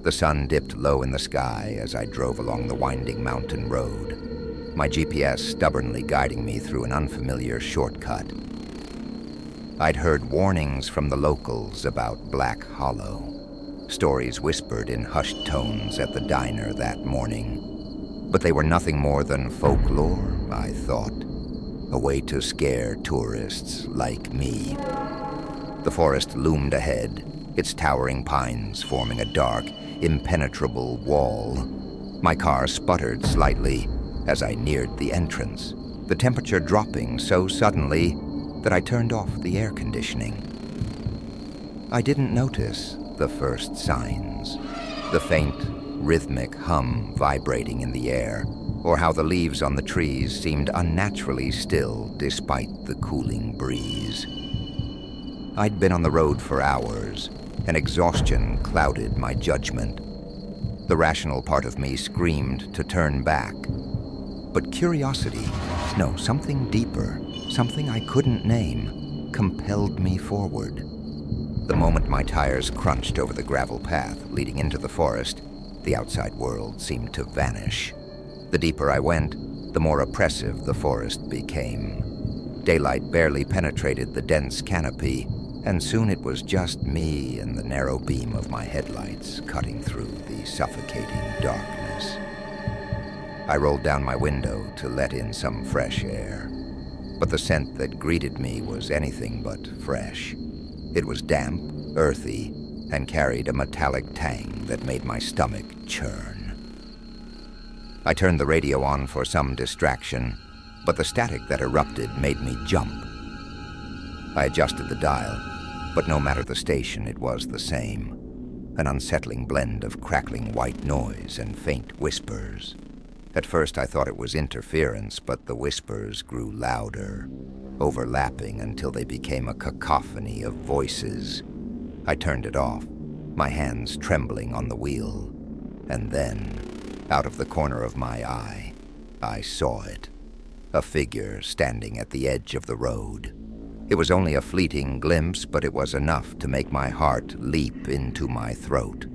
The sun dipped low in the sky as I drove along the winding mountain road, my GPS stubbornly guiding me through an unfamiliar shortcut. I'd heard warnings from the locals about Black Hollow, stories whispered in hushed tones at the diner that morning. But they were nothing more than folklore, I thought, a way to scare tourists like me. The forest loomed ahead, its towering pines forming a dark, impenetrable wall. My car sputtered slightly as I neared the entrance, the temperature dropping so suddenly that I turned off the air conditioning. I didn't notice the first signs, the faint, rhythmic hum vibrating in the air, or how the leaves on the trees seemed unnaturally still despite the cooling breeze. I'd been on the road for hours, and exhaustion clouded my judgment. The rational part of me screamed to turn back. But curiosity, no, something deeper, something I couldn't name, compelled me forward. The moment my tires crunched over the gravel path leading into the forest, the outside world seemed to vanish. The deeper I went, the more oppressive the forest became. Daylight barely penetrated the dense canopy, and soon it was just me and the narrow beam of my headlights cutting through the suffocating darkness. I rolled down my window to let in some fresh air, but the scent that greeted me was anything but fresh. It was damp, earthy, and carried a metallic tang that made my stomach churn. I turned the radio on for some distraction, but the static that erupted made me jump. I adjusted the dial, but no matter the station, it was the same. An unsettling blend of crackling white noise and faint whispers. At first I thought it was interference, but the whispers grew louder, overlapping until they became a cacophony of voices. I turned it off, my hands trembling on the wheel. And then, out of the corner of my eye, I saw it. A figure standing at the edge of the road. It was only a fleeting glimpse, but it was enough to make my heart leap into my throat.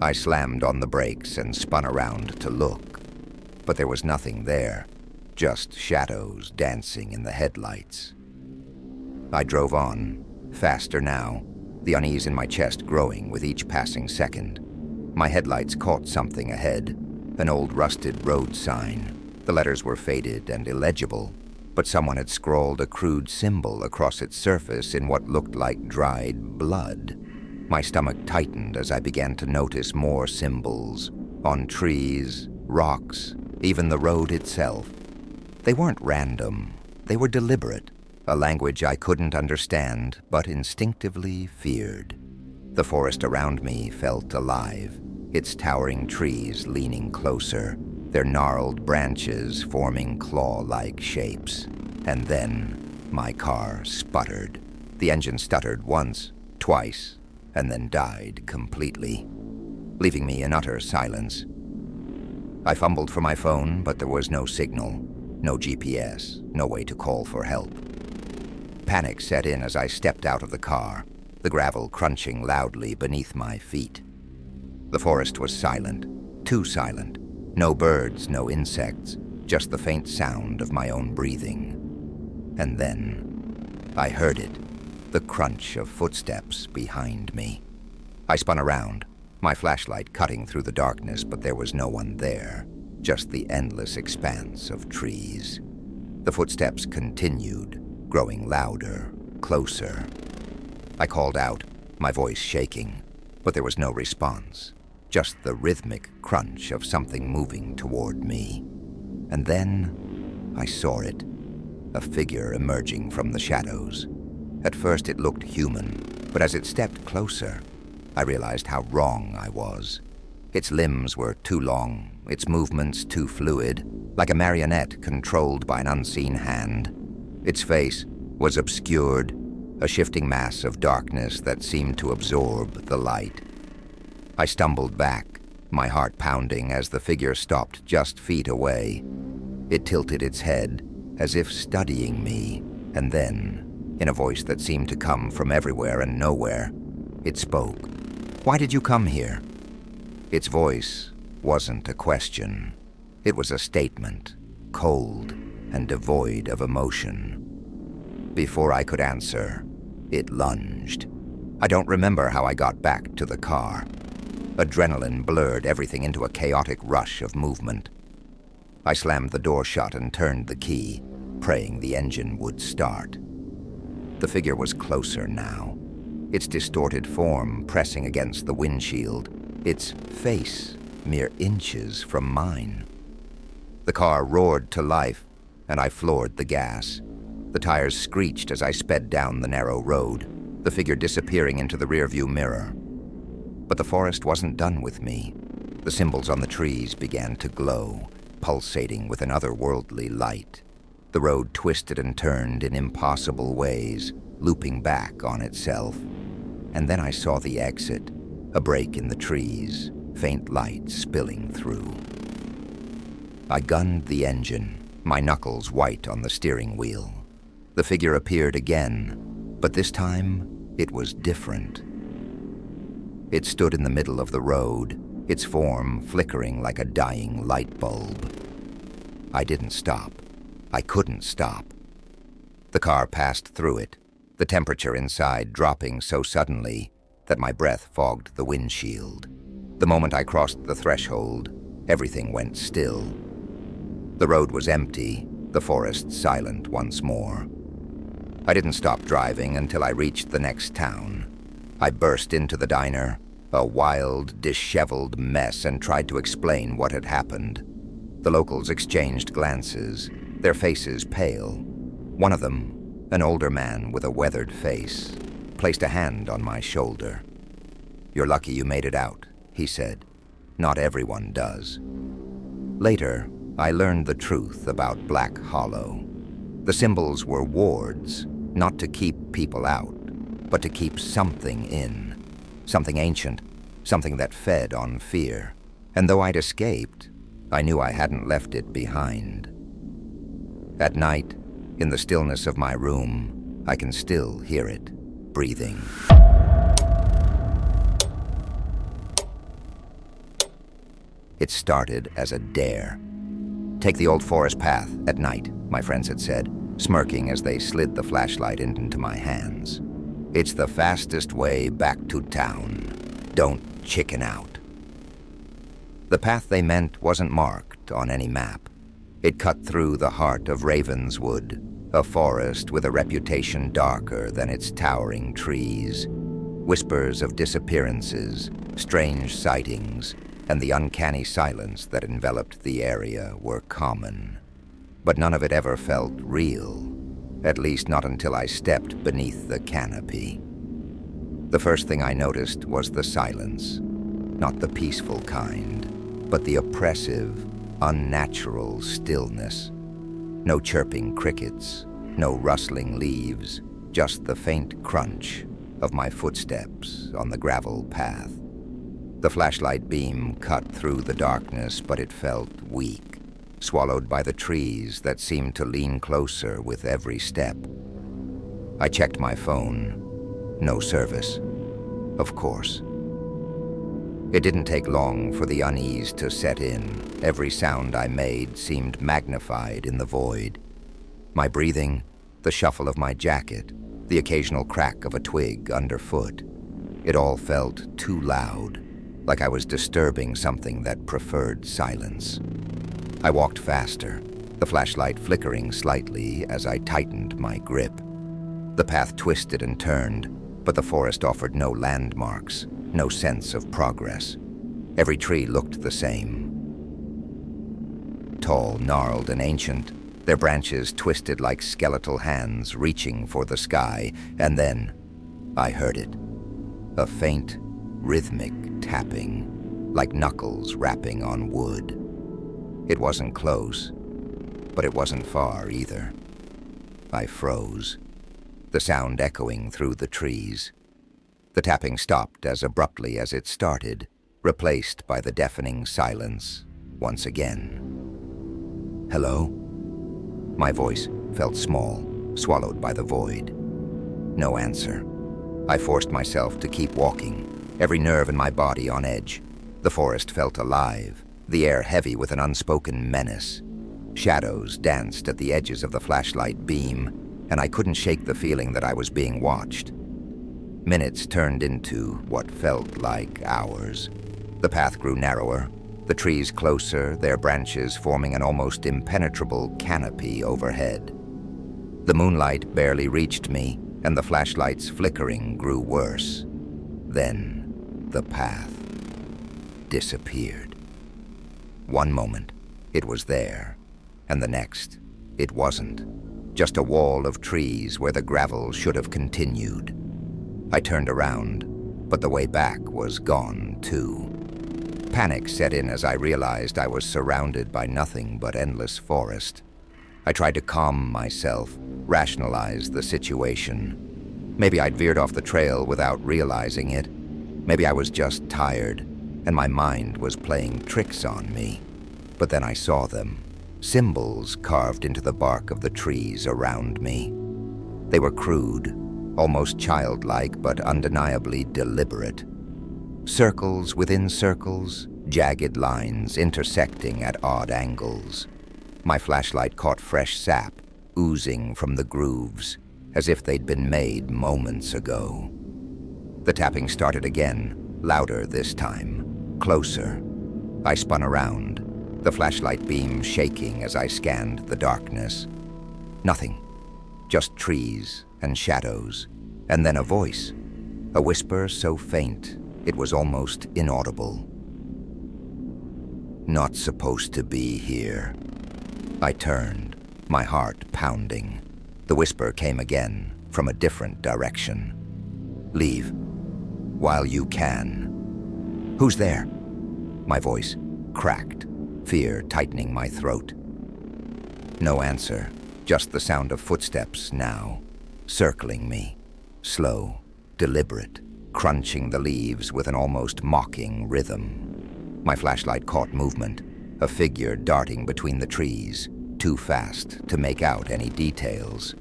I slammed on the brakes and spun around to look, but there was nothing there, just shadows dancing in the headlights. I drove on, faster now, the unease in my chest growing with each passing second. My headlights caught something ahead, an old rusted road sign. The letters were faded and illegible, but someone had scrawled a crude symbol across its surface in what looked like dried blood. My stomach tightened as I began to notice more symbols, on trees, rocks, even the road itself. They weren't random, they were deliberate, a language I couldn't understand, but instinctively feared. The forest around me felt alive, its towering trees leaning closer, their gnarled branches forming claw-like shapes. And then my car sputtered. The engine stuttered once, twice, and then died completely, leaving me in utter silence. I fumbled for my phone, but there was no signal, no GPS, no way to call for help. Panic set in as I stepped out of the car, the gravel crunching loudly beneath my feet. The forest was silent, too silent. No birds, no insects, just the faint sound of my own breathing. And then I heard it, the crunch of footsteps behind me. I spun around, my flashlight cutting through the darkness, but there was no one there, just the endless expanse of trees. The footsteps continued, growing louder, closer. I called out, my voice shaking, but there was no response. Just the rhythmic crunch of something moving toward me. And then I saw it, a figure emerging from the shadows. At first it looked human, but as it stepped closer, I realized how wrong I was. Its limbs were too long, its movements too fluid, like a marionette controlled by an unseen hand. Its face was obscured, a shifting mass of darkness that seemed to absorb the light. I stumbled back, my heart pounding as the figure stopped just feet away. It tilted its head, as if studying me, and then, in a voice that seemed to come from everywhere and nowhere, it spoke. Why did you come here?" Its voice wasn't a question. It was a statement, cold and devoid of emotion. Before I could answer, it lunged. I don't remember how I got back to the car. Adrenaline blurred everything into a chaotic rush of movement. I slammed the door shut and turned the key, praying the engine would start. The figure was closer now, its distorted form pressing against the windshield, its face mere inches from mine. The car roared to life, and I floored the gas. The tires screeched as I sped down the narrow road, the figure disappearing into the rearview mirror. But the forest wasn't done with me. The symbols on the trees began to glow, pulsating with an otherworldly light. The road twisted and turned in impossible ways, looping back on itself. And then I saw the exit, a break in the trees, faint light spilling through. I gunned the engine, my knuckles white on the steering wheel. The figure appeared again, but this time it was different. It stood in the middle of the road, its form flickering like a dying light bulb. I didn't stop. I couldn't stop. The car passed through it, the temperature inside dropping so suddenly that my breath fogged the windshield. The moment I crossed the threshold, everything went still. The road was empty, the forest silent once more. I didn't stop driving until I reached the next town. I burst into the diner, a wild, disheveled mess, and tried to explain what had happened. The locals exchanged glances, their faces pale. One of them, an older man with a weathered face, placed a hand on my shoulder. "You're lucky you made it out," he said. "Not everyone does." Later, I learned the truth about Black Hollow. The symbols were wards, not to keep people out, but to keep something in. Something ancient, something that fed on fear. And though I'd escaped, I knew I hadn't left it behind. At night, in the stillness of my room, I can still hear it, breathing. It started as a dare. "Take the old forest path at night," my friends had said, smirking as they slid the flashlight into my hands. "It's the fastest way back to town. Don't chicken out." The path they meant wasn't marked on any map. It cut through the heart of Ravenswood, a forest with a reputation darker than its towering trees. Whispers of disappearances, strange sightings, and the uncanny silence that enveloped the area were common. But none of it ever felt real, at least not until I stepped beneath the canopy. The first thing I noticed was the silence, not the peaceful kind, but the oppressive, unnatural stillness. No chirping crickets, no rustling leaves, just the faint crunch of my footsteps on the gravel path. The flashlight beam cut through the darkness, but it felt weak, swallowed by the trees that seemed to lean closer with every step. I checked my phone. No service. Of course. It didn't take long for the unease to set in. Every sound I made seemed magnified in the void. My breathing, the shuffle of my jacket, the occasional crack of a twig underfoot. It all felt too loud, like I was disturbing something that preferred silence. I walked faster, the flashlight flickering slightly as I tightened my grip. The path twisted and turned, but the forest offered no landmarks, no sense of progress. Every tree looked the same. Tall, gnarled, and ancient, their branches twisted like skeletal hands reaching for the sky, and then I heard it. A faint, rhythmic tapping, like knuckles rapping on wood. It wasn't close, but it wasn't far either. I froze, the sound echoing through the trees. The tapping stopped as abruptly as it started, replaced by the deafening silence once again. "Hello?" My voice felt small, swallowed by the void. No answer. I forced myself to keep walking, every nerve in my body on edge. The forest felt alive, the air heavy with an unspoken menace. Shadows danced at the edges of the flashlight beam, and I couldn't shake the feeling that I was being watched. Minutes turned into what felt like hours. The path grew narrower, the trees closer, their branches forming an almost impenetrable canopy overhead. The moonlight barely reached me, and the flashlight's flickering grew worse. Then, the path disappeared. One moment, it was there, and the next, it wasn't. Just a wall of trees where the gravel should have continued. I turned around, but the way back was gone, too. Panic set in as I realized I was surrounded by nothing but endless forest. I tried to calm myself, rationalize the situation. Maybe I'd veered off the trail without realizing it. Maybe I was just tired, and my mind was playing tricks on me. But then I saw them, symbols carved into the bark of the trees around me. They were crude, almost childlike, but undeniably deliberate. Circles within circles, jagged lines intersecting at odd angles. My flashlight caught fresh sap, oozing from the grooves, as if they'd been made moments ago. The tapping started again, louder this time, closer. I spun around, the flashlight beam shaking as I scanned the darkness. Nothing, just trees and shadows, and then a voice, a whisper so faint it was almost inaudible. Not supposed to be here. I turned, my heart pounding. The whisper came again, from a different direction. Leave, while you can. Who's there? My voice cracked, fear tightening my throat. No answer, just the sound of footsteps now, circling me, slow, deliberate, crunching the leaves with an almost mocking rhythm. My flashlight caught movement, a figure darting between the trees, too fast to make out any details.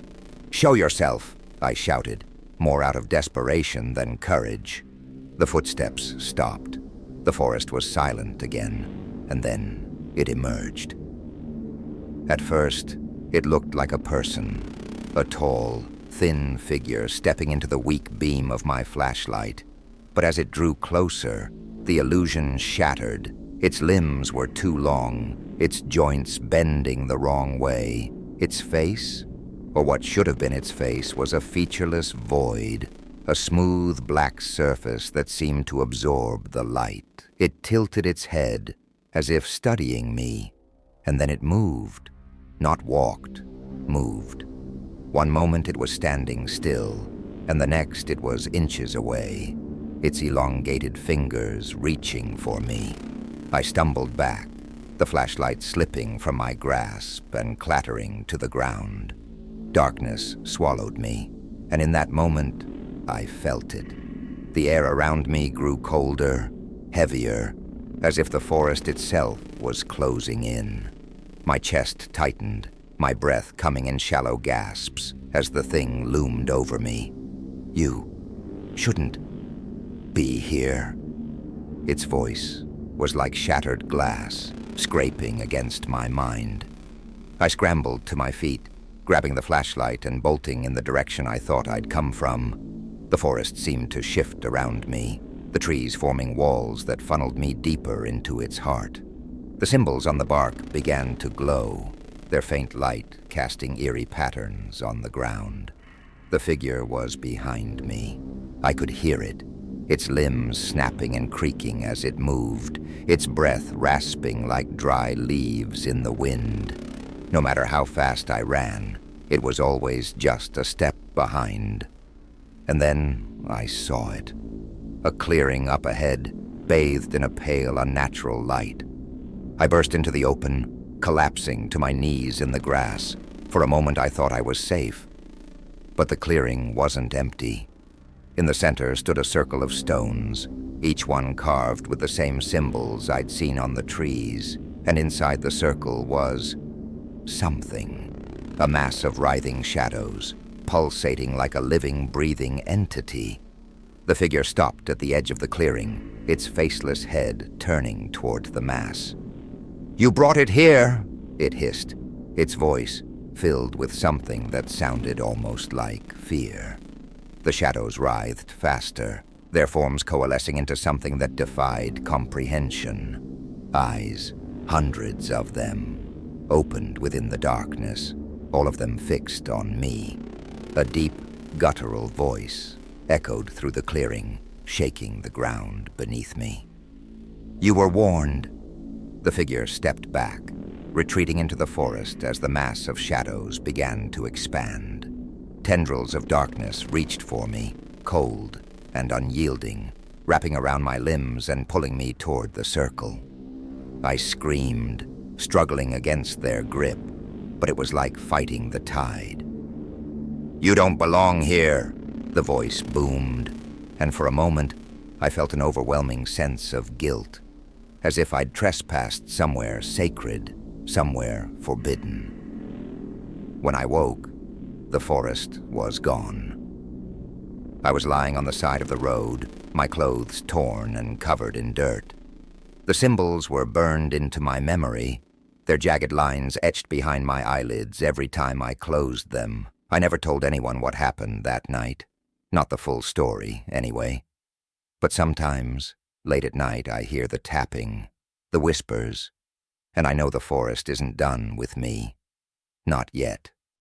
"Show yourself!" I shouted, more out of desperation than courage. The footsteps stopped. The forest was silent again, and then it emerged. At first, it looked like a person, a tall, thin figure stepping into the weak beam of my flashlight. But as it drew closer, the illusion shattered. Its limbs were too long, its joints bending the wrong way. Its face, or what should have been its face, was a featureless void, a smooth black surface that seemed to absorb the light. It tilted its head, as if studying me, and then it moved, not walked, moved. One moment it was standing still, and the next it was inches away, its elongated fingers reaching for me. I stumbled back, the flashlight slipping from my grasp and clattering to the ground. Darkness swallowed me, and in that moment, I felt it. The air around me grew colder, heavier, as if the forest itself was closing in. My chest tightened, my breath coming in shallow gasps as the thing loomed over me. "You shouldn't be here." Its voice was like shattered glass, scraping against my mind. I scrambled to my feet, grabbing the flashlight and bolting in the direction I thought I'd come from. The forest seemed to shift around me, the trees forming walls that funneled me deeper into its heart. The symbols on the bark began to glow, their faint light casting eerie patterns on the ground. The figure was behind me. I could hear it, its limbs snapping and creaking as it moved, its breath rasping like dry leaves in the wind. No matter how fast I ran, it was always just a step behind. And then I saw it. A clearing up ahead, bathed in a pale, unnatural light. I burst into the open, collapsing to my knees in the grass. For a moment I thought I was safe. But the clearing wasn't empty. In the center stood a circle of stones, each one carved with the same symbols I'd seen on the trees, and inside the circle was something, a mass of writhing shadows, pulsating like a living, breathing entity. The figure stopped at the edge of the clearing, its faceless head turning toward the mass. "You brought it here," it hissed, its voice filled with something that sounded almost like fear. The shadows writhed faster, their forms coalescing into something that defied comprehension. Eyes, hundreds of them, opened within the darkness, all of them fixed on me. A deep, guttural voice echoed through the clearing, shaking the ground beneath me. "You were warned." The figure stepped back, retreating into the forest as the mass of shadows began to expand. Tendrils of darkness reached for me, cold and unyielding, wrapping around my limbs and pulling me toward the circle. I screamed, struggling against their grip, but it was like fighting the tide. "You don't belong here," the voice boomed, and for a moment I felt an overwhelming sense of guilt, as if I'd trespassed somewhere sacred, somewhere forbidden. When I woke, the forest was gone. I was lying on the side of the road, my clothes torn and covered in dirt. The symbols were burned into my memory, their jagged lines etched behind my eyelids every time I closed them. I never told anyone what happened that night. Not the full story, anyway. But sometimes, late at night, I hear the tapping, the whispers, and I know the forest isn't done with me. Not yet.